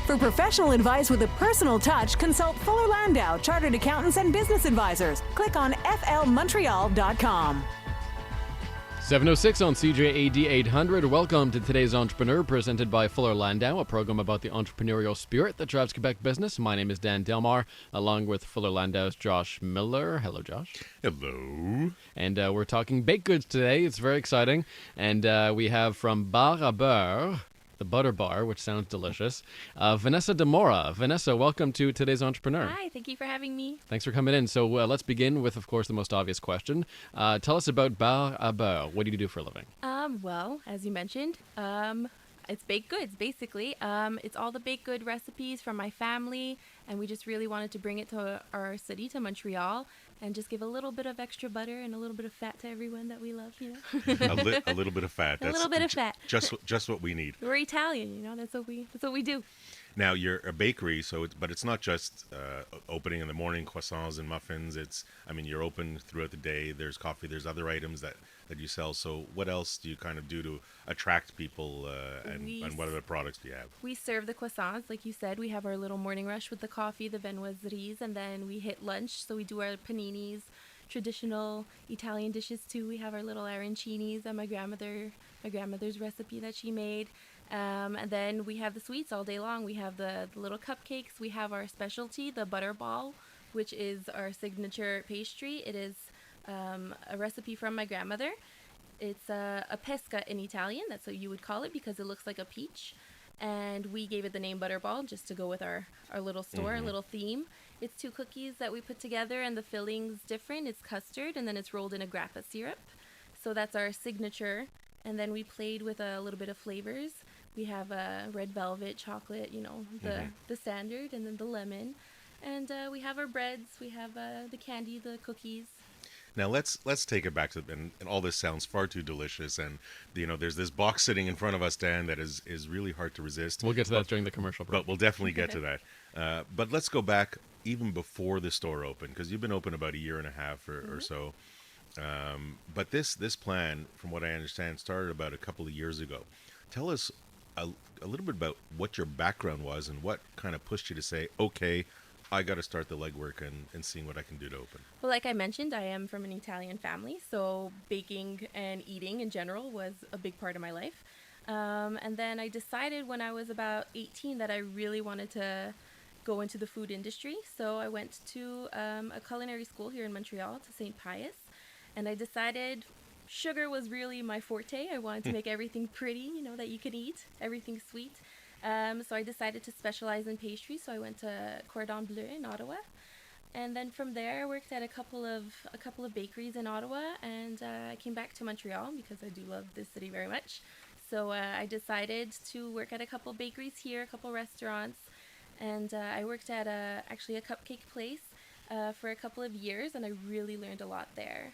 For professional advice with a personal touch, consult Fuller Landau, Chartered Accountants and Business Advisors. Click on flmontreal.com. 7:06 on CJAD 800. Welcome to today's Entrepreneur, presented by Fuller Landau, a program about the entrepreneurial spirit that drives Quebec business. My name is Dan Delmar, along with Fuller Landau's Josh Miller. Hello, Josh. Hello. And we're talking baked goods today. It's very exciting. And we have from Bar À Beurre, the butter bar, which sounds delicious, Vanessa D'Amora. Vanessa, welcome to today's Entrepreneur. Hi, thank you for having me. Thanks for coming in. So let's begin with, of course, the most obvious question. Tell us about Bar À Beurre. What do you do for a living? Well, as you mentioned, it's baked goods, basically. It's all the baked good recipes from my family, and we just really wanted to bring it to our city, to Montreal, and just give a little bit of extra butter and a little bit of fat to everyone that we love, you know. a little bit of fat. A little bit of fat. Just what we need. We're Italian, you know. That's what we do. Now you're a bakery, but it's not just opening in the morning, croissants and muffins. You're open throughout the day. There's coffee. There's other items that you sell. So what else do you kind of do to attract people, and what other products do you have? We serve the croissants, like you said. We have our little morning rush with the coffee, the viennoiseries, and then we hit lunch. So we do our paninis, traditional Italian dishes too. We have our little arancinis and my grandmother's recipe that she made. And then we have the sweets all day long. We have the little cupcakes. We have our specialty, the butter ball, which is our signature pastry. It is a recipe from my grandmother. It's a pesca in Italian. That's what you would call it because it looks like a peach. And we gave it the name Butterball just to go with our little store, our little theme. It's 2 cookies that we put together, and the filling's different. It's custard, and then it's rolled in a grappa syrup. So that's our signature. And then we played with a little bit of flavors. We have red velvet, chocolate, you know, the standard, and then the lemon. And we have our breads. We have the candy, the cookies. Now let's take it back to and all this sounds far too delicious, and there's this box sitting in front of us, Dan, that is really hard to resist. We'll get to that during the commercial break. But we'll definitely get to that. But let's go back even before the store opened, because you've been open about a year and a half or so. But this plan, from what I understand, started about a couple of years ago. Tell us a little bit about what your background was and what kind of pushed you to say, okay, I got to start the legwork and seeing what I can do to open. Well, like I mentioned, I am from an Italian family, so baking and eating in general was a big part of my life. And then I decided when I was about 18 that I really wanted to go into the food industry. So I went to a culinary school here in Montreal, to St. Pius, and I decided sugar was really my forte. I wanted to make everything pretty, that you could eat, everything sweet. So I decided to specialize in pastry. So I went to Cordon Bleu in Ottawa, and then from there I worked at a couple of bakeries in Ottawa, and I came back to Montreal because I do love this city very much. So I decided to work at a couple bakeries here, a couple restaurants, and I worked at actually a cupcake place for a couple of years, and I really learned a lot there.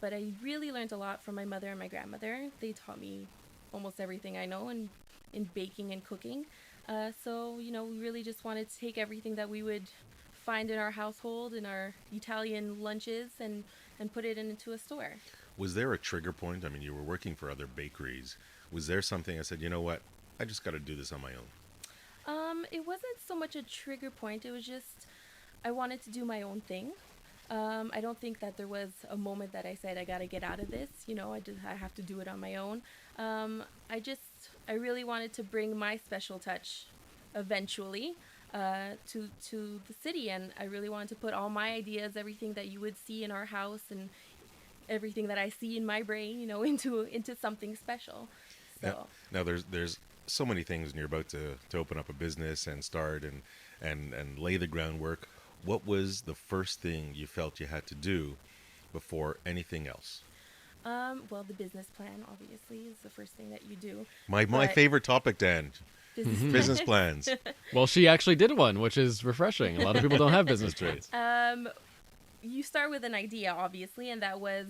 But I really learned a lot from my mother and my grandmother. They taught me almost everything I know in baking and cooking. So we really just wanted to take everything that we would find in our household, in our Italian lunches, and put it into a store. Was there a trigger point? I mean, you were working for other bakeries. Was there something I said, you know what, I just got to do this on my own? It wasn't so much a trigger point. It was just I wanted to do my own thing. I don't think that there was a moment that I said I got to get out of this. I have to do it on my own. I really wanted to bring my special touch eventually to the city, and I really wanted to put all my ideas, everything that you would see in our house and everything that I see in my brain, into something special. So now there's so many things when you're about to open up a business and start and lay the groundwork. What was the first thing you felt you had to do before anything else? Well, the business plan, obviously, is the first thing that you do. My favorite topic, Dan. Business plans. Well, she actually did one, which is refreshing. A lot of people don't have business trees. You start with an idea, obviously, and that was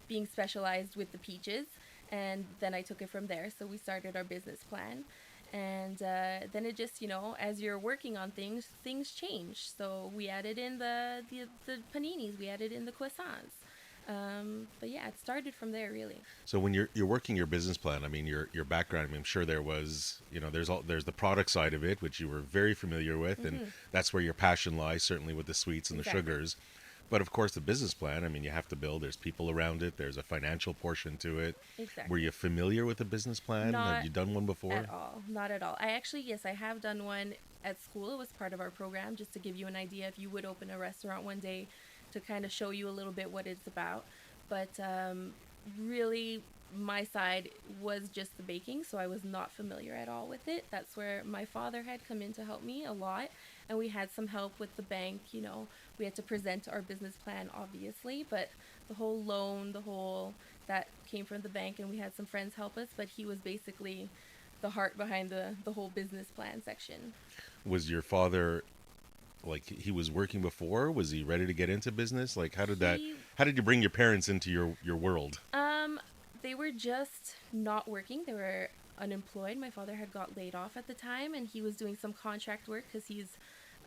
being specialized with the peaches. And then I took it from there. So we started our business plan. And then it just, as you're working on things change. So we added in the paninis, we added in the croissants. But yeah, it started from there really. So when you're working your business plan, I mean, your background, I mean, I'm sure there was, there's the product side of it, which you were very familiar with, and that's where your passion lies, certainly with the sweets and Exactly. the sugars. But of course, the business plan, I mean, you have to build. There's people around it. There's a financial portion to it. Exactly. Were you familiar with the business plan? Not Have you done one before? at all. Not at all. I actually, yes, I have done one at school. It was part of our program, just to give you an idea if you would open a restaurant one day, to kind of show you a little bit what it's about. But really, my side was just the baking, so I was not familiar at all with it. That's where my father had come in to help me a lot, and we had some help with the bank. We had to present our business plan, obviously, but the whole loan, that came from the bank, and we had some friends help us, but he was basically the heart behind the whole business plan section. Was your father, like, he was working before? Was he ready to get into business? Like, how did you bring your parents into your world? They were just not working. They were unemployed. My father had got laid off at the time, and he was doing some contract work because he's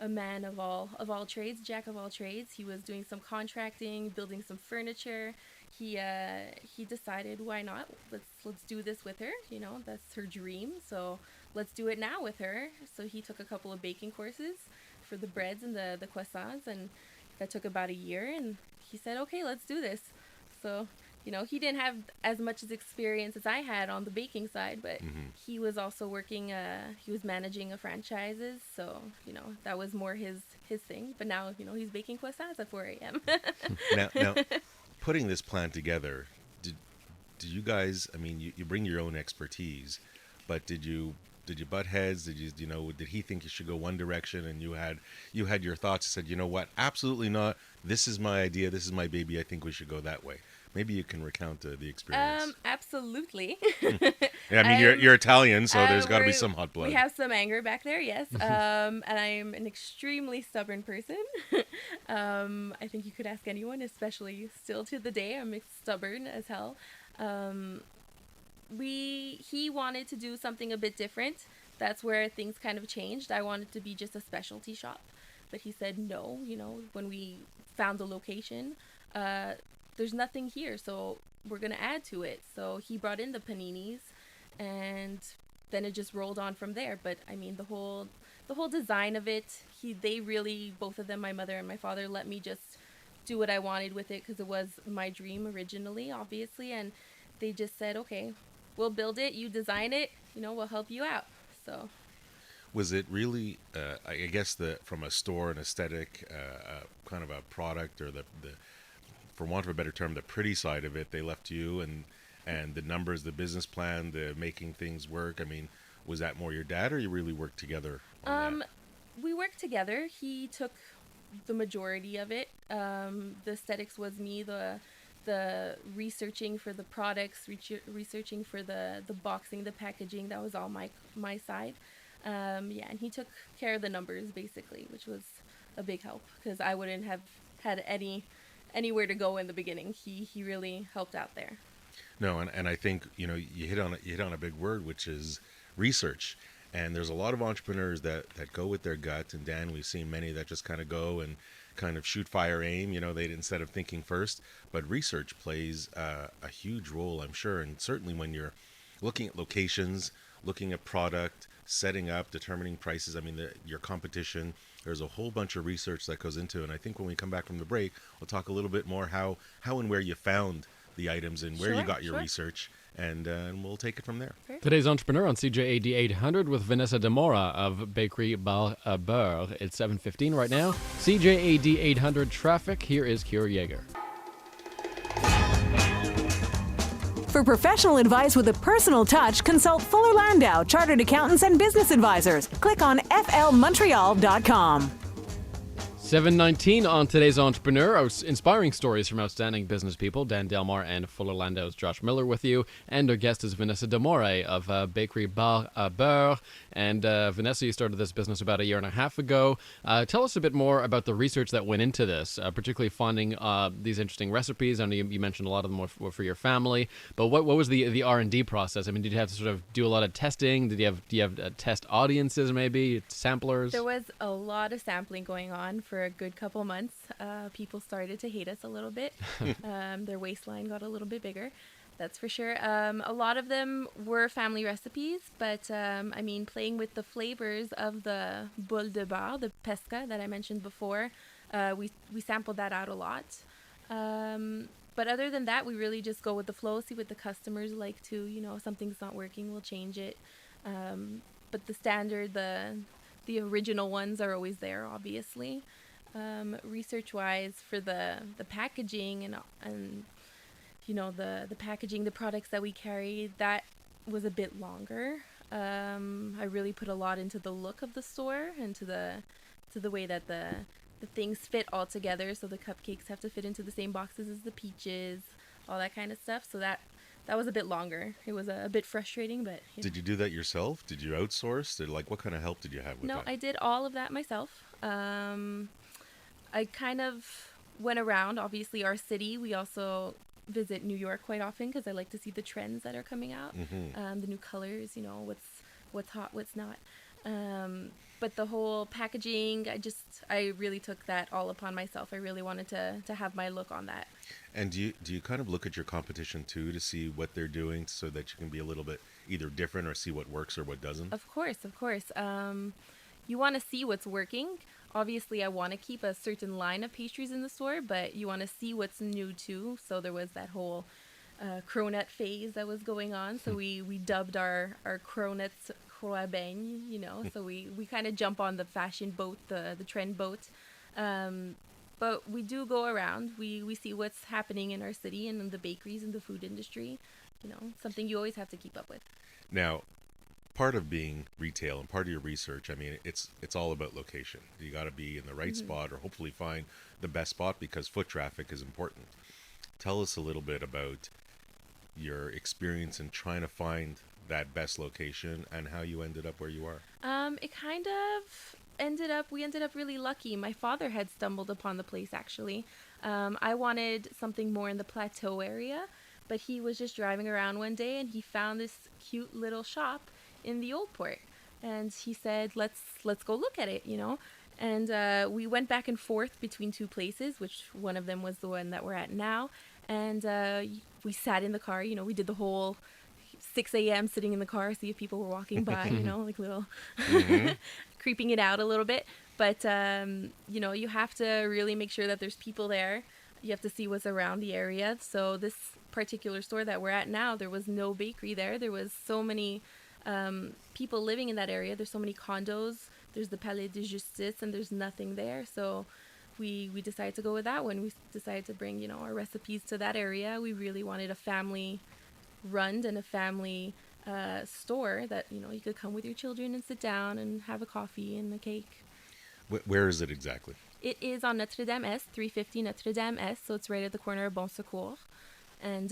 a man of all trades, jack of all trades. He was doing some contracting, building some furniture. He decided, why not? Let's do this with her. That's her dream. So let's do it now with her. So he took a couple of baking courses for the breads and the croissants, and that took about a year. And he said, okay, let's do this. So he didn't have as much experience as I had on the baking side, but he was also working, he was managing a franchises, so, that was more his thing. But now, he's baking croissants at 4 a.m. Now, putting this plan together, did you guys, I mean, you bring your own expertise, but did you butt heads? Did he think you should go one direction, and you had your thoughts and said, you know what, absolutely not. This is my idea. This is my baby. I think we should go that way. Maybe you can recount the experience. Absolutely. Yeah, I mean, you're Italian, so there's got to be some hot blood. We have some anger back there, yes. And I'm an extremely stubborn person. I think you could ask anyone, especially still to the day. I'm stubborn as hell. He wanted to do something a bit different. That's where things kind of changed. I wanted to be just a specialty shop, but he said no. When we found the location, there's nothing here, so we're gonna add to it. So he brought in the paninis, and then it just rolled on from there. But I mean, the whole design of it, they really, both of them, my mother and my father, let me just do what I wanted with it, because it was my dream originally, obviously. And they just said, okay, we'll build it, you design it, we'll help you out. So was it really, I guess, from a store and aesthetic, kind of a product, or the for want of a better term, the pretty side of it, they left you, and the numbers, the business plan, the making things work? I mean, was that more your dad, or you really worked together on that? We worked together. He took the majority of it. The aesthetics was me, the researching for the products, researching for the boxing, the packaging, that was all my side. And he took care of the numbers, basically, which was a big help, because I wouldn't have had anywhere to go in the beginning. He really helped out there. No, and I think you hit on a big word, which is research. And there's a lot of entrepreneurs that go with their gut. And Dan, we've seen many that just kind of go and kind of shoot, fire, aim. They instead of thinking first. But research plays a huge role, I'm sure. And certainly when you're looking at locations, looking at product, setting up, determining prices. I mean, your competition. There's a whole bunch of research that goes into it. And I think when we come back from the break, we'll talk a little bit more how and where you found the items and where you got your research, and we'll take it from there. Today's Entrepreneur on CJAD 800 with Vanessa D'Amora of Bakery Bar À Beurre. It's 7:15 right now. CJAD 800 traffic. Here is Kier Yeager. For professional advice with a personal touch, consult Fuller Landau, Chartered Accountants and Business Advisors. Click on flmontreal.com. 7:19 on today's Entrepreneur. Inspiring stories from outstanding business people. Dan Delmar and Fuller Landau's Josh Miller with you. And our guest is Vanessa D'Amora of Bakery Bar À Beurre. And Vanessa, you started this business about a year and a half ago. Tell us a bit more about the research that went into this, particularly finding these interesting recipes. I know you mentioned a lot of them were for your family. But what was the R&D process? I mean, did you have to sort of do a lot of testing? Do you have test audiences, maybe, samplers? There was a lot of sampling going on for for a good couple months, people started to hate us a little bit. Their waistline got a little bit bigger. That's for sure. A lot of them were family recipes, but I mean, playing with the flavors of the boule de beurre, the pesca that I mentioned before, we sampled that out a lot. But other than that, we really just go with the flow, see what the customers like to, if something's not working, we'll change it. But the standard, the original ones are always there, obviously. Research-wise, for the packaging and the packaging, the products that we carry, that was a bit longer. I really put a lot into the look of the store and to the way that the things fit all together. So the cupcakes have to fit into the same boxes as the peaches, all that kind of stuff. So that was a bit longer. It was a bit frustrating, but Did you do that yourself? Did you outsource? What kind of help did you have with that? No, I did all of that myself. I kind of went around. Obviously, our city. We also visit New York quite often because I like to see the trends that are coming out, the new colors. What's hot, what's not. But the whole packaging, I really took that all upon myself. I really wanted to have my look on that. And do you kind of look at your competition too to see what they're doing so that you can be a little bit either different or see what works or what doesn't? Of course. You want to see what's working. Obviously, I want to keep a certain line of pastries in the store, but you want to see what's new too. So there was that whole cronut phase that was going on. So we dubbed our cronuts croix beigne, so we kind of jump on the fashion boat, the trend boat. But we do go around. We see what's happening in our city and in the bakeries and the food industry. Something you always have to keep up with. Now, part of being retail and part of your research, I mean, it's all about location. You got to be in the right spot or hopefully find the best spot because foot traffic is important. Tell us a little bit about your experience in trying to find that best location and how you ended up where you are. It kind of we ended up really lucky. My father had stumbled upon the place actually. I wanted something more in the plateau area, but he was just driving around one day and he found this cute little shop in the Old Port, and he said, let's go look at it, And we went back and forth between two places, which one of them was the one that we're at now. And we sat in the car, we did the whole 6 a.m. sitting in the car, see if people were walking by, like little creeping it out a little bit. But, you have to really make sure that there's people there. You have to see what's around the area. So this particular store that we're at now, there was no bakery there. There was so many people living in that area. There's so many condos. There's the Palais de Justice, and there's nothing there. So we decided to go with that one. We decided to bring, our recipes to that area. We really wanted a family run and a family store that, you could come with your children and sit down and have a coffee and a cake. Where is it exactly? It is on Notre Dame Est, 350 Notre Dame Est. So it's right at the corner of Bon Secours. And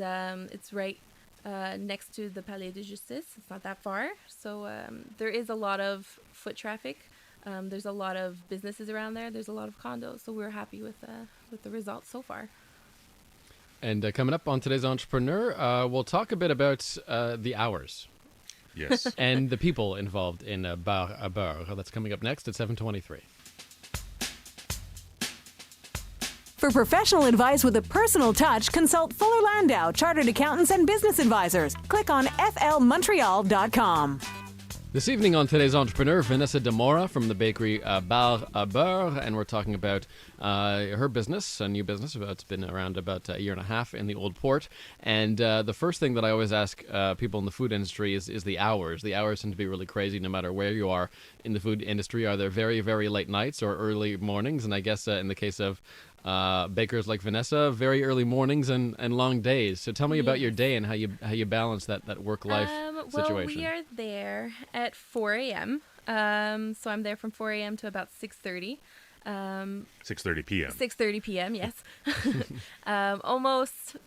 it's right next to the Palais de Justice. It's not that far. So there is a lot of foot traffic. There's a lot of businesses around there. There's a lot of condos. So we're happy with the results so far. And coming up on today's Entrepreneur, we'll talk a bit about the hours. Yes. And the people involved in Bar À Beurre. That's coming up next at 7:23. For professional advice with a personal touch, consult Fuller Landau, Chartered Accountants and Business Advisors. Click on flmontreal.com. This evening on today's Entrepreneur, Vanessa D'Amora from the bakery Bar À Beurre, and we're talking about her business, a new business. It's been around about a year and a half in the Old Port. And the first thing that I always ask people in the food industry is the hours. The hours tend to be really crazy no matter where you are in the food industry. Are there very, very late nights or early mornings? And I guess in the case of bakers like Vanessa, very early mornings and long days. So tell me about your day and how you balance that work-life situation. Well, we are there at 4 a.m. So I'm there from 4 a.m. to about 6:30. 6:30 p.m. 6:30 p.m., yes. Almost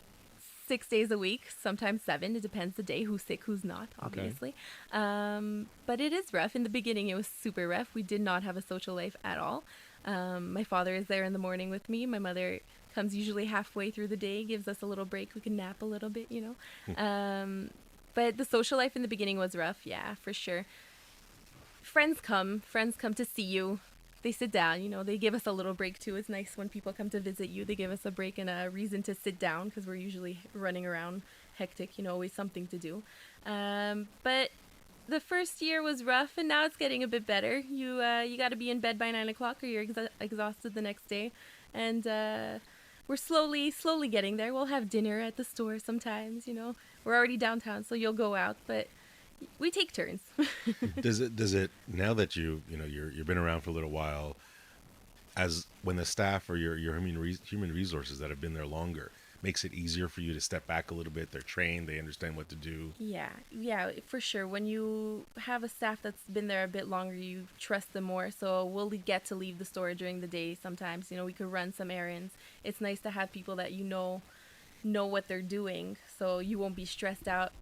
6 days a week, sometimes 7. It depends the day, who's sick, who's not, obviously. Okay. But it is rough. In the beginning, it was super rough. We did not have a social life at all. My father is there in the morning with me. My mother comes usually halfway through the day, gives us a little break. We can nap a little bit, But the social life in the beginning was rough, yeah, for sure. Friends come to see you. they sit down, you know, they give us a little break too. It's nice when people come to visit you. They give us a break and a reason to sit down because we're usually running around hectic, you know, always something to do. But the first year was rough, and now it's getting a bit better. You got to be in bed by 9 o'clock or you're exhausted the next day. And we're slowly getting there. We'll have dinner at the store sometimes, you know. We're already downtown, so you'll go out, but we take turns. Does it now that you've been around for a little while, as when the staff or your human resources that have been there longer, makes it easier for you to step back a little bit? They're trained, they understand what to do. Yeah, for sure. When you have a staff that's been there a bit longer, you trust them more. So we'll get to leave the store during the day sometimes. You know, we could run some errands. It's nice to have people that you know what they're doing, so you won't be stressed out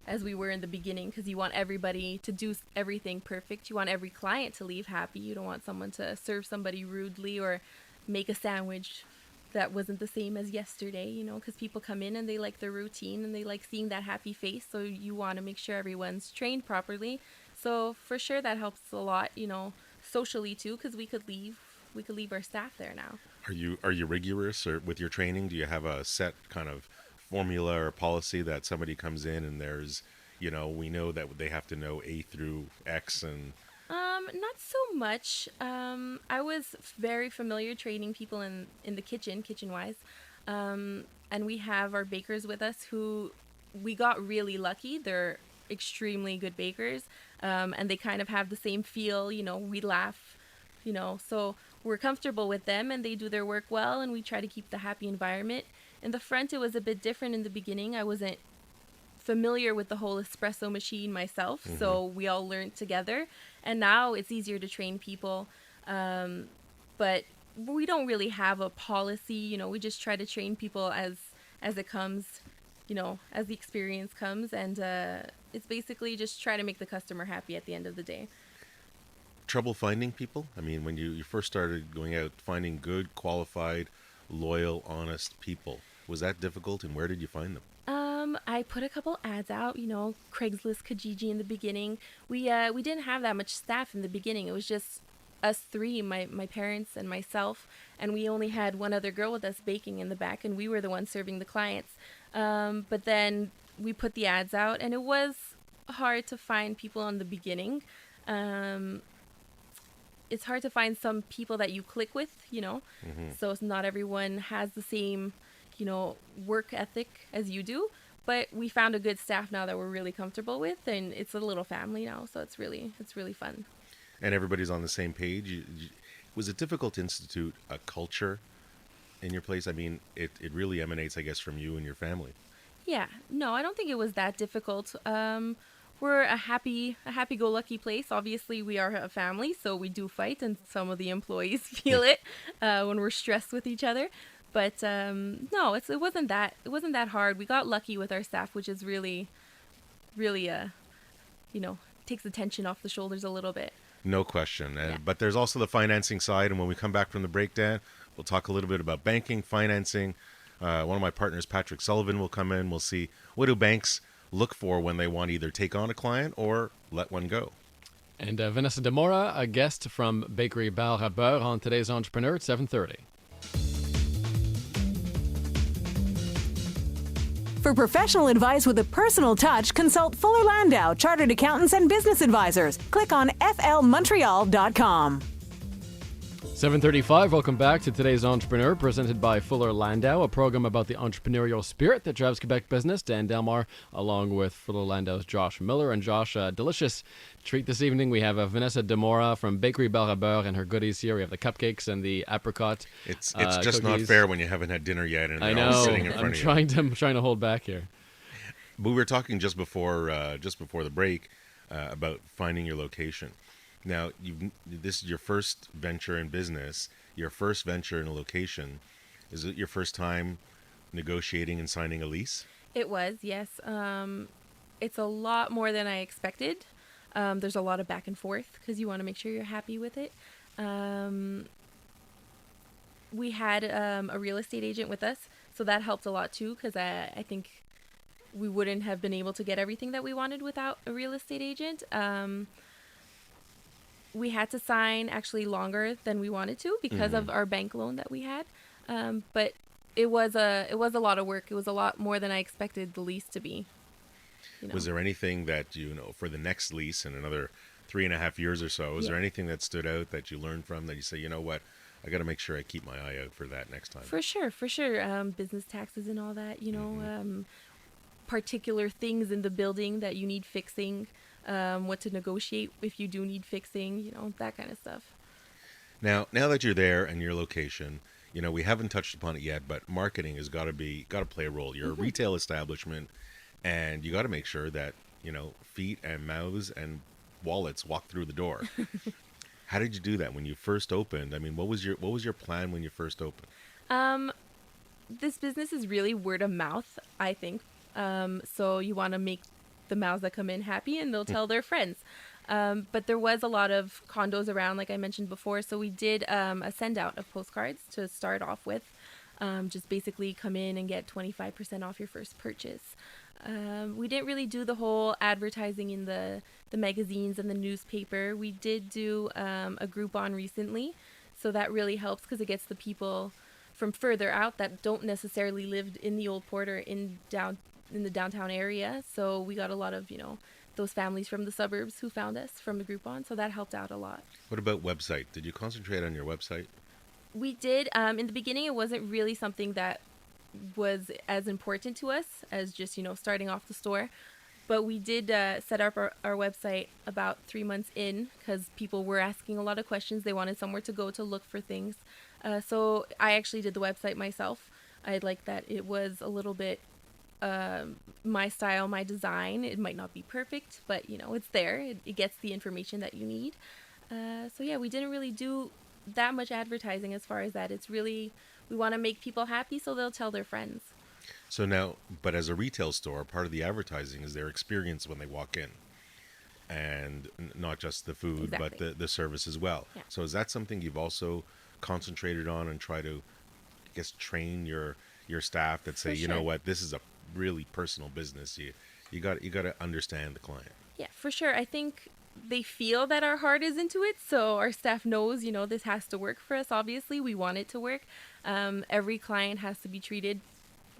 as we were in the beginning, because you want everybody to do everything perfect. You want every client to leave happy. You don't want someone to serve somebody rudely or make a sandwich that wasn't the same as yesterday, you know, because people come in and they like their routine and they like seeing that happy face. So you want to make sure everyone's trained properly. So for sure that helps a lot, you know, socially too, because we could leave our staff there now. Are you rigorous or with your training? Do you have a set kind of formula or policy that somebody comes in and there's, you know, we know that they have to know A through X and... Not so much. I was very familiar training people in the kitchen-wise. And we have our bakers with us who we got really lucky. They're extremely good bakers. And they kind of have the same feel, you know, we laugh, you know, so we're comfortable with them and they do their work well and we try to keep the happy environment. In the front, it was a bit different in the beginning. I wasn't familiar with the whole espresso machine myself, so we all learned together. And now it's easier to train people, but we don't really have a policy. You know, we just try to train people as it comes, you know, as the experience comes, and it's basically just try to make the customer happy at the end of the day. Trouble finding people? I mean, when you first started going out, finding good, qualified, loyal, honest people, was that difficult, and where did you find them? I put a couple ads out, you know, Craigslist, Kijiji in the beginning. We didn't have that much staff in the beginning. It was just us three, my parents and myself, and we only had one other girl with us baking in the back, and we were the ones serving the clients. But then we put the ads out, and it was hard to find people in the beginning. It's hard to find some people that you click with, you know, so not everyone has the same, you know, work ethic as you do. But we found a good staff now that we're really comfortable with, and it's a little family now, so it's really fun. And everybody's on the same page. Was it difficult to institute a culture in your place? I mean, it really emanates, I guess, from you and your family. Yeah, no, I don't think it was that difficult. We're a happy-go-lucky place. Obviously, we are a family, so we do fight, and some of the employees feel it when we're stressed with each other. But no, it wasn't that hard. We got lucky with our staff, which is really, you know, takes the tension off the shoulders a little bit. No question. Yeah. But there's also the financing side, and when we come back from the breakdown, we'll talk a little bit about banking, financing. One of my partners, Patrick Sullivan, will come in. We'll see what do banks look for when they want to either take on a client or let one go. And Vanessa D'Amora, a guest from Bakery Bar À Beurre on today's Entrepreneur at 7:30. For professional advice with a personal touch, consult Fuller Landau, Chartered Accountants and Business Advisors. Click on flmontreal.com. 7:35. Welcome back to today's Entrepreneur, presented by Fuller Landau, a program about the entrepreneurial spirit that drives Quebec business. Dan Delmar, along with Fuller Landau's Josh Miller. And Josh, a delicious treat this evening. We have Vanessa D'Amora from Bakery Bar À Beurre and her goodies here. We have the cupcakes and the apricot. It's just not fair when you haven't had dinner yet and they're all sitting in front of you. I'm trying to hold back here. But we were talking just before the break about finding your location. Now, this is your first venture in business, your first venture in a location. Is it your first time negotiating and signing a lease? It was, yes. It's a lot more than I expected. There's a lot of back and forth because you want to make sure you're happy with it. We had a real estate agent with us, so that helped a lot too, because I think we wouldn't have been able to get everything that we wanted without a real estate agent. We had to sign actually longer than we wanted to because of our bank loan that we had. But it was a lot of work. It was a lot more than I expected the lease to be. Was there anything that, for the next lease in another 3.5 years or so, was there anything that stood out that you learned from that you say, you know what, I got to make sure I keep my eye out for that next time? For sure. Business taxes and all that, particular things in the building that you need fixing, what to negotiate if you do need fixing, that kind of stuff. Now that you're there and your location, we haven't touched upon it yet, but marketing has got to play a role. You're a retail establishment, and you got to make sure that feet and mouths and wallets walk through the door. How did you do that when you first opened? I mean, what was your plan when you first opened? This business is really word of mouth, I think. So you want to make the mouths that come in happy, and they'll tell their friends. But there was a lot of condos around, like I mentioned before. So we did a send out of postcards to start off with. Just basically come in and get 25% off your first purchase. We didn't really do the whole advertising in the magazines and the newspaper. We did do a Groupon recently. So that really helps because it gets the people from further out that don't necessarily live in the Old Port or in the downtown area. So we got a lot of, those families from the suburbs who found us from the Groupon. So that helped out a lot. What about website? Did you concentrate on your website? We did. In the beginning, it wasn't really something that was as important to us as just, starting off the store. But we did set up our website about 3 months in because people were asking a lot of questions. They wanted somewhere to go to look for things. So I actually did the website myself. I liked that it was a little bit my style, my design. It might not be perfect, but, it's there. It gets the information that you need. So yeah, we didn't really do that much advertising as far as that. It's really, we want to make people happy so they'll tell their friends. So now, but as a retail store, part of the advertising is their experience when they walk in, and not just the food, but the service as well. Yeah. So is that something you've also concentrated on and try to, I guess, train your staff that say, you know what, this is a really personal business. You got to understand the client. Yeah, for sure. I think they feel that our heart is into it, so our staff knows, this has to work for us. Obviously, we want it to work. Every client has to be treated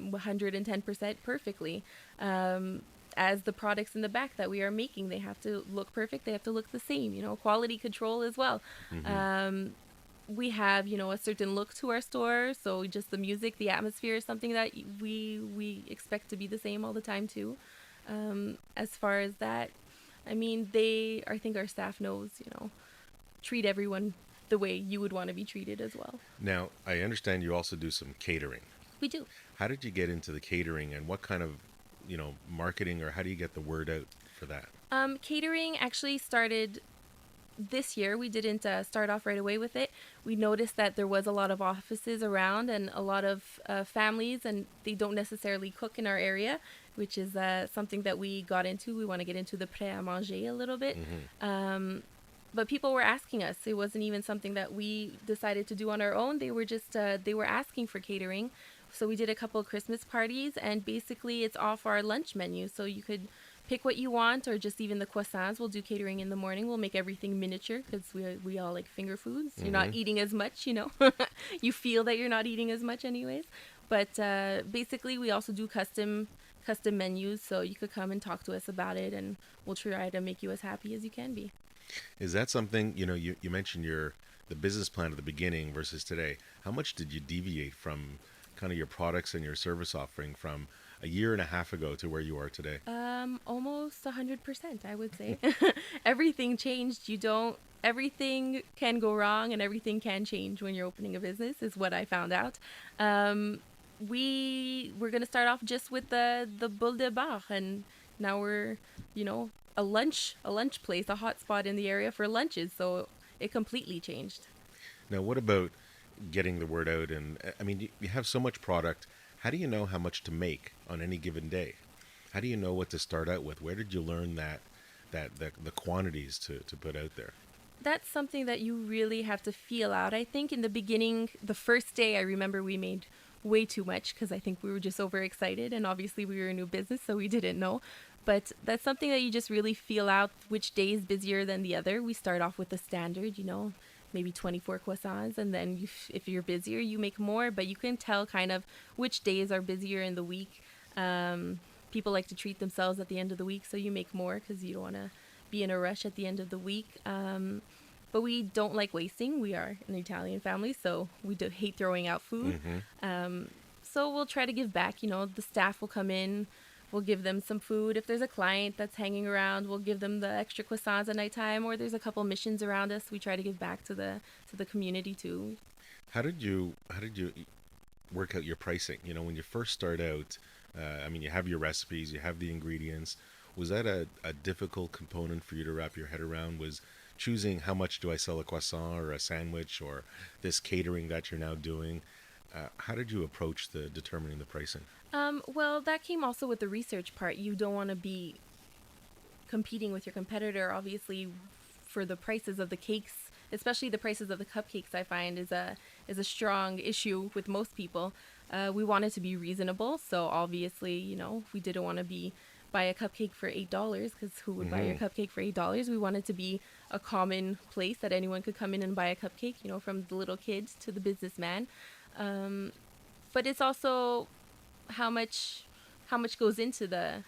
110% perfectly. As the products in the back that we are making, they have to look perfect. They have to look the same, quality control as well. We have, a certain look to our store. So just the music, the atmosphere is something that we expect to be the same all the time too. As far as that, I mean, I think our staff knows, treat everyone the way you would want to be treated as well. Now, I understand you also do some catering. We do. How did you get into the catering, and what kind of, marketing, or how do you get the word out for that? Catering actually started this year. We didn't start off right away with it. We noticed that there was a lot of offices around and a lot of families, and they don't necessarily cook in our area, which is something that we got into. We want to get into the prêt à manger a little bit. But people were asking us. It wasn't even something that we decided to do on our own. They were just, they were asking for catering. So we did a couple of Christmas parties, and basically it's off our lunch menu. So you could pick what you want, or just even the croissants. We'll do catering in the morning. We'll make everything miniature because we all like finger foods. You're not eating as much, You feel that you're not eating as much anyways. But basically we also do custom menus. So you could come and talk to us about it, and we'll try to make you as happy as you can be. Is that something, you mentioned the business plan at the beginning versus today. How much did you deviate from kind of your products and your service offering from a year and a half ago to where you are today? Almost 100%, I would say. Everything changed. Everything can go wrong and everything can change when you're opening a business, is what I found out. We were going to start off just with the Bar À Beurre, and now we're, a lunch place, a hot spot in the area for lunches. So it completely changed. Now, what about getting the word out? And I mean, you have so much product. How do you know how much to make on any given day? How do you know what to start out with? Where did you learn the quantities to put out there? That's something that you really have to feel out. I think in the beginning, the first day, I remember we made way too much because I think we were just overexcited, and obviously we were a new business, so we didn't know. But that's something that you just really feel out which day is busier than the other. We start off with the standard, maybe 24 croissants, and then if you're busier, you make more. But you can tell kind of which days are busier in the week. People like to treat themselves at the end of the week, so you make more because you don't want to be in a rush at the end of the week. But we don't like wasting. We are an Italian family, so we do hate throwing out food. So we'll try to give back. The staff will come in. We'll give them some food. If there's a client that's hanging around, we'll give them the extra croissants at nighttime. Or there's a couple missions around us. We try to give back to the community too. How did you work out your pricing? When you first start out, you have your recipes, you have the ingredients. Was that a difficult component for you to wrap your head around? Was choosing how much do I sell a croissant or a sandwich or this catering that you're now doing? How did you approach determining the pricing? Well, that came also with the research part. You don't want to be competing with your competitor, obviously, for the prices of the cakes, especially the prices of the cupcakes. I find is a strong issue with most people. We wanted to be reasonable, so obviously, we didn't want to buy a cupcake for $8 because who would buy your cupcake for $8? We wanted to be a common place that anyone could come in and buy a cupcake, from the little kids to the businessman. But it's also how much goes into the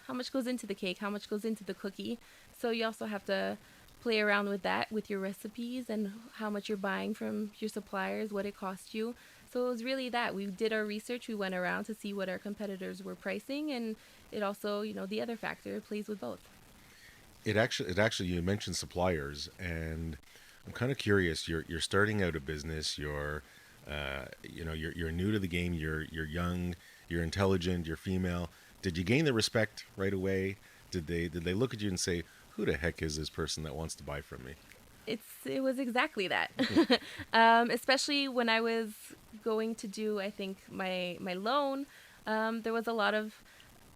cake, how much goes into the cookie. So you also have to play around with that with your recipes and how much you're buying from your suppliers, what it costs you. So it was really that. We did our research. We went around to see what our competitors were pricing, and it also, the other factor plays with both. It actually you mentioned suppliers, and I'm kind of curious. You're starting out a business. You're new to the game. You're young. You're intelligent. You're female. Did you gain the respect right away? Did they look at you and say, "Who the heck is this person that wants to buy from me?" It was exactly that. Especially when I was going to do, I think, my loan, there was a lot of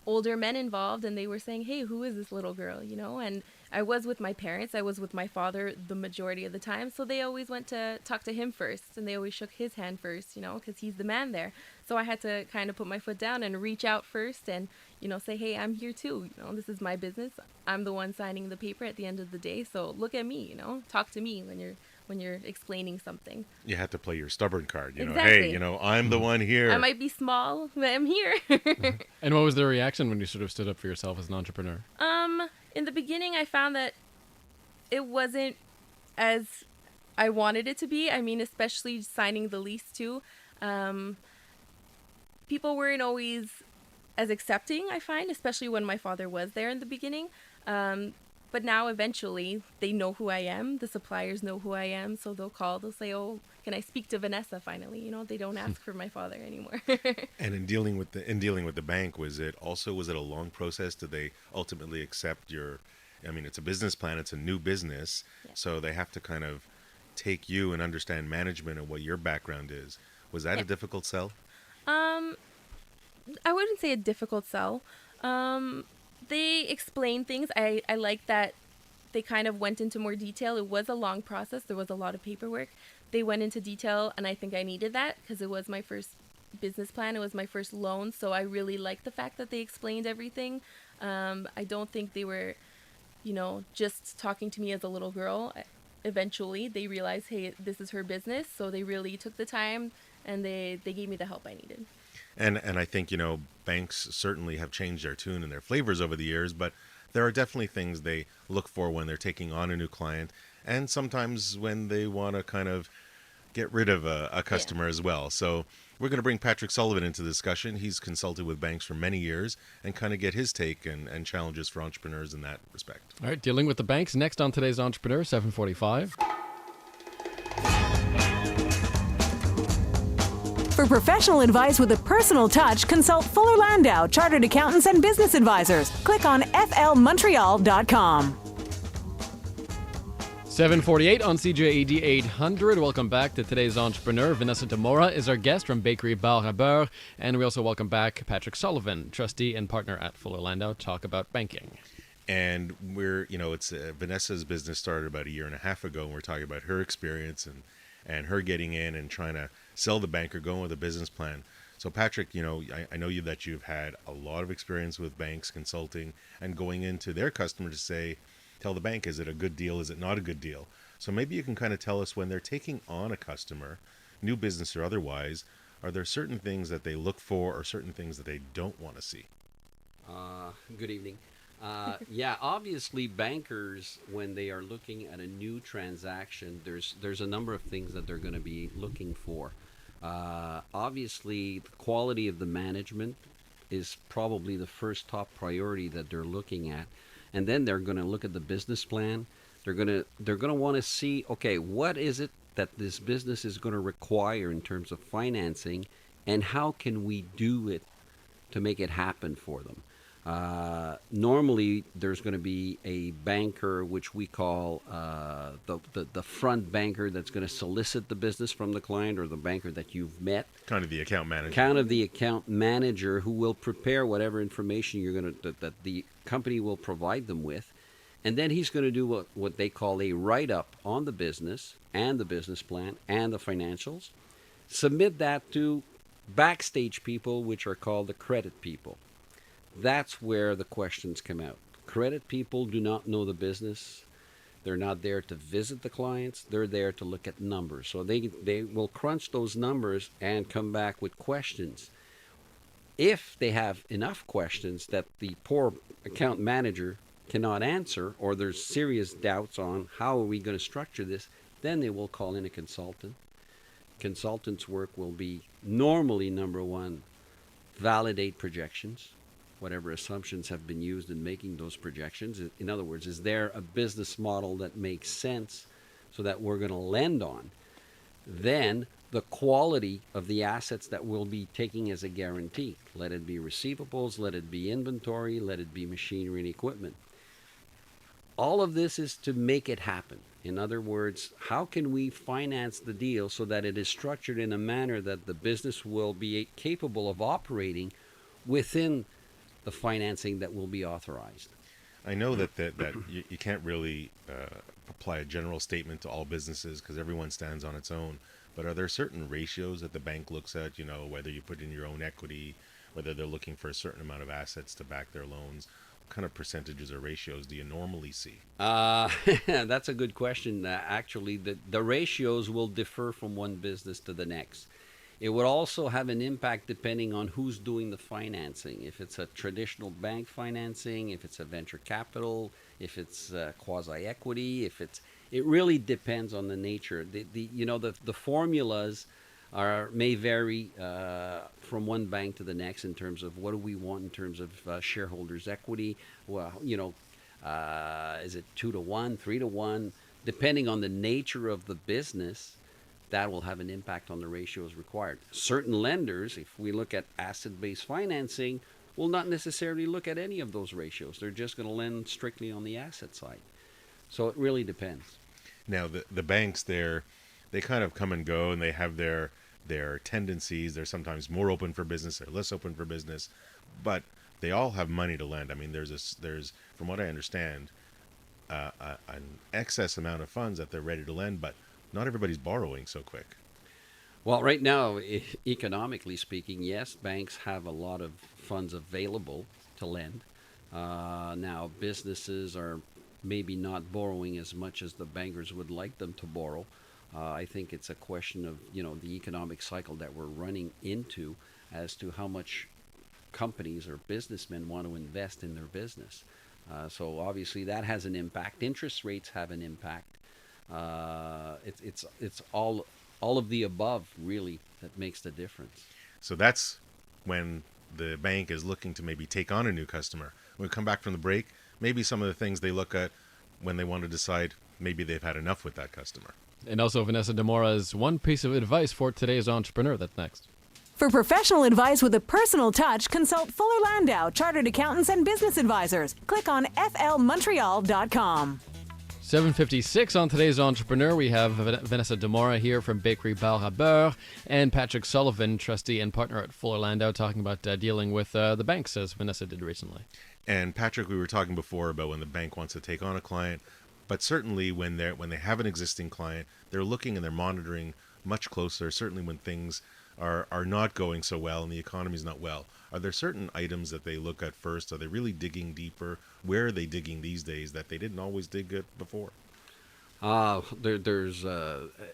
older men involved, and they were saying, "Hey, who is this little girl?" And I was with my parents. I was with my father the majority of the time, so they always went to talk to him first, and they always shook his hand first, because he's the man there. So I had to kind of put my foot down and reach out first and, say, "Hey, I'm here too. This is my business. I'm the one signing the paper at the end of the day. So look at me, talk to me when you're explaining something." You had to play your stubborn card, Exactly. Hey, I'm the one here. I might be small, but I'm here. And what was their reaction when you sort of stood up for yourself as an entrepreneur? In the beginning, I found that it wasn't as I wanted it to be. I mean, especially signing the lease too. People weren't always as accepting, I find, especially when my father was there in the beginning. But now eventually they know who I am. The suppliers know who I am. So they'll say, "Oh, can I speak to Vanessa finally?" They don't ask for my father anymore. And in dealing with the bank, was it a long process? Did they ultimately accept it's a business plan, it's a new business. Yeah. So they have to kind of take you and understand management and what your background is. Was that a difficult sell? I wouldn't say a difficult sell. They explained things. I like that they kind of went into more detail. It was a long process. There was a lot of paperwork. They went into detail, and I think I needed that because it was my first business plan. It was my first loan, so I really liked the fact that they explained everything. I don't think they were, just talking to me as a little girl. Eventually, they realized, hey, this is her business, so they really took the time, and they gave me the help I needed. And I think, banks certainly have changed their tune and their flavors over the years, but there are definitely things they look for when they're taking on a new client, and sometimes when they want to kind of get rid of a customer as well. So we're going to bring Patrick Sullivan into the discussion. He's consulted with banks for many years and kind of get his take and challenges for entrepreneurs in that respect. All right, dealing with the banks next on today's Entrepreneur, 7:45. For professional advice with a personal touch, consult Fuller Landau, Chartered Accountants and Business Advisors. Click on flmontreal.com. 7:48 on CJAD 800. Welcome back to today's Entrepreneur. Vanessa D'Amora is our guest from bakery Bar À Beurre. And we also welcome back Patrick Sullivan, trustee and partner at Fuller Landau, to talk about banking. And we're, it's Vanessa's business started about a year and a half ago, and we're talking about her experience and her getting in and trying to sell the bank or going with a business plan. So Patrick, I know you that you've had a lot of experience with banks consulting and going into their customer to tell the bank, is it a good deal? Is it not a good deal? So maybe you can kind of tell us, when they're taking on a customer, new business or otherwise, are there certain things that they look for or certain things that they don't want to see? Good evening. Yeah, obviously bankers, when they are looking at a new transaction, there's a number of things that they're going to be looking for. Obviously, the quality of the management is probably the first top priority that they're looking at, and then they're going to look at the business plan. They're going to want to see, okay, what is it that this business is going to require in terms of financing, and how can we do it to make it happen for them. Normally, there's going to be a banker, which we call the front banker, that's going to solicit the business from the client, or the banker that you've met. Kind of the account manager. Kind of the account manager, who will prepare whatever information that the company will provide them with. And then he's going to do what they call a write-up on the business and the business plan and the financials. Submit that to backstage people, which are called the credit people. That's where the questions come out. Credit people do not know the business. They're not there to visit the clients. They're there to look at numbers. So they will crunch those numbers and come back with questions. If they have enough questions that the poor account manager cannot answer, or there's serious doubts on how are we going to structure this, then they will call in a consultant. Consultant's work will be normally, number one, validate projections, whatever assumptions have been used in making those projections. In other words, is there a business model that makes sense so that we're going to lend on? Then the quality of the assets that we'll be taking as a guarantee. Let it be receivables, let it be inventory, let it be machinery and equipment. All of this is to make it happen. In other words, how can we finance the deal so that it is structured in a manner that the business will be capable of operating within the financing that will be authorized? I know that you can't really apply a general statement to all businesses because everyone stands on its own. But are there certain ratios that the bank looks at, whether you put in your own equity, whether they're looking for a certain amount of assets to back their loans? What kind of percentages or ratios do you normally see? That's a good question. Actually, the ratios will differ from one business to the next. It would also have an impact depending on who's doing the financing. If it's a traditional bank financing, if it's a venture capital, if it's quasi-equity, it really depends on the nature. The formulas may vary from one bank to the next in terms of what do we want in terms of shareholders' equity. Well, is it 2-to-1, 3-to-1? Depending on the nature of the business, that will have an impact on the ratios required. Certain lenders, if we look at asset-based financing, will not necessarily look at any of those ratios. They're just going to lend strictly on the asset side. So it really depends. Now, the banks, they kind of come and go, and they have their tendencies. They're sometimes more open for business, they're less open for business, but they all have money to lend. I mean, there's from what I understand, an excess amount of funds that they're ready to lend, but not everybody's borrowing so quick. Well, right now, economically speaking, yes, banks have a lot of funds available to lend. Now, businesses are maybe not borrowing as much as the bankers would like them to borrow. I think it's a question of, the economic cycle that we're running into as to how much companies or businessmen want to invest in their business. So obviously that has an impact. Interest rates have an impact. It's all of the above, really, that makes the difference. So that's when the bank is looking to maybe take on a new customer. When we come back from the break, maybe some of the things they look at when they want to decide maybe they've had enough with that customer. And also Vanessa D'Amora's one piece of advice for today's entrepreneur. That's next. For professional advice with a personal touch, consult Fuller Landau, Chartered Accountants and Business Advisors. Click on flmontreal.com. 7:56 on today's entrepreneur. We have Vanessa D'Amora here from bakery Bar À Beurre and Patrick Sullivan, trustee and partner at Fuller Landau, talking about dealing with the banks, as Vanessa did recently. And Patrick, we were talking before about when the bank wants to take on a client, but certainly when they have an existing client, they're looking and they're monitoring much closer. Certainly when things are not going so well and the economy's not well, are there certain items that they look at first? Are they really digging deeper? Where are they digging these days that they didn't always dig at before? There's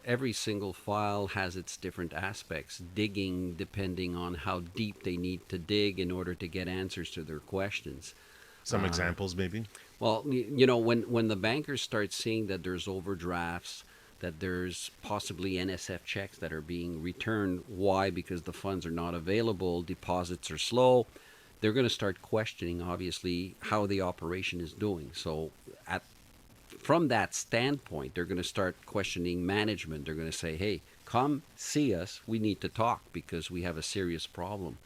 every single file has its different aspects, digging depending on how deep they need to dig in order to get answers to their questions. Some examples, maybe? Well, you know, when the bankers start seeing that there's overdrafts, that there's possibly NSF checks that are being returned, why? Because the funds are not available, deposits are slow, they're going to start questioning, obviously, how the operation is doing. So from that standpoint, they're going to start questioning management. They're going to say, hey, come see us. We need to talk because we have a serious problem.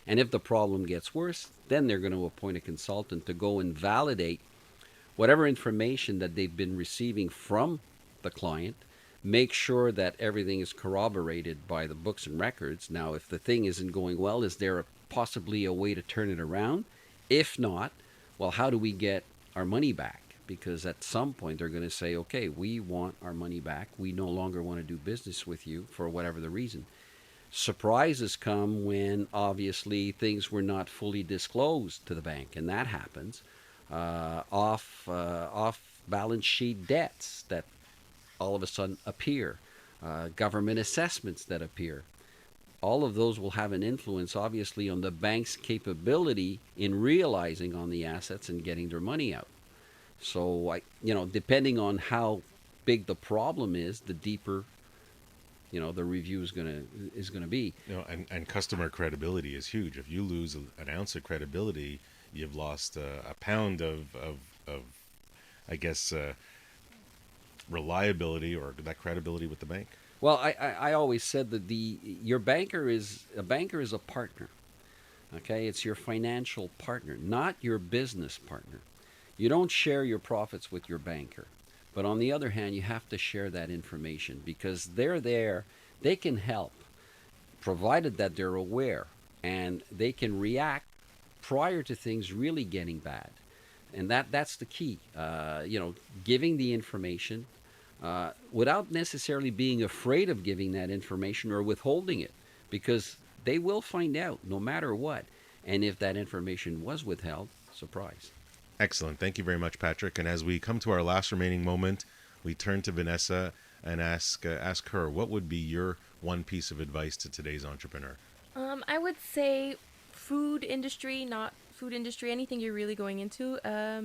And if the problem gets worse, then they're going to appoint a consultant to go and validate whatever information that they've been receiving from the client, make sure that everything is corroborated by the books and records. Now, if the thing isn't going well, is there possibly a way to turn it around? If not, well, how do we get our money back? Because at some point they're going to say, okay, we want our money back. We no longer want to do business with you for whatever the reason. Surprises come when obviously things were not fully disclosed to the bank, and that happens. Off balance sheet debts that all of a sudden appear, government assessments that appear. All of those will have an influence, obviously, on the bank's capability in realizing on the assets and getting their money out. So, depending on how big the problem is, the deeper, the review is gonna be. And customer credibility is huge. If you lose an ounce of credibility, you've lost a pound of I guess, reliability or that credibility with the bank. Well, I always said that a banker is a partner. Okay, it's your financial partner, not your business partner. You don't share your profits with your banker. But on the other hand, you have to share that information because they're there. They can help, provided that they're aware and they can react prior to things really getting bad. And that's the key. Giving the information without necessarily being afraid of giving that information or withholding it, because they will find out no matter what. And if that information was withheld, surprise. Excellent. Thank you very much, Patrick. And as we come to our last remaining moment, we turn to Vanessa and ask her, what would be your one piece of advice to today's entrepreneur? I would say food industry, anything you're really going into,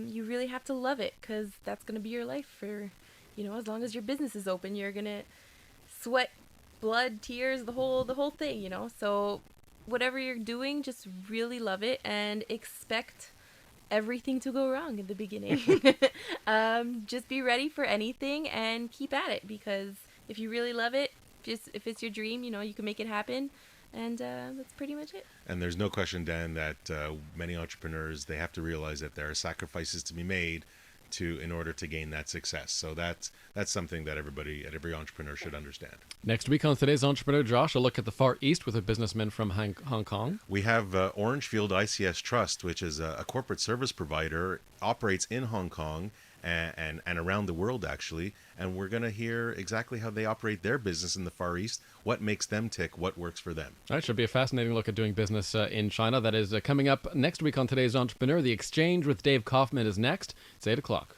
you really have to love it because that's going to be your life for, as long as your business is open, you're going to sweat, blood, tears, the whole thing, So whatever you're doing, just really love it and expect everything to go wrong in the beginning. Just be ready for anything and keep at it because if you really love it, if it's your dream, you can make it happen. And that's pretty much it. And there's no question, Dan, that many entrepreneurs, they have to realize that there are sacrifices to be made in order to gain that success. So that's something that every entrepreneur should understand. Next week on today's Entrepreneur, Josh, a look at the Far East with a businessman from Hong Kong. We have Orangefield ICS Trust, which is a corporate service provider, operates in Hong Kong and around the world, actually. And we're going to hear exactly how they operate their business in the Far East, what makes them tick, what works for them. All right, should be a fascinating look at doing business in China. That is coming up next week on today's Entrepreneur. The Exchange with Dave Kaufman is next. It's 8 o'clock.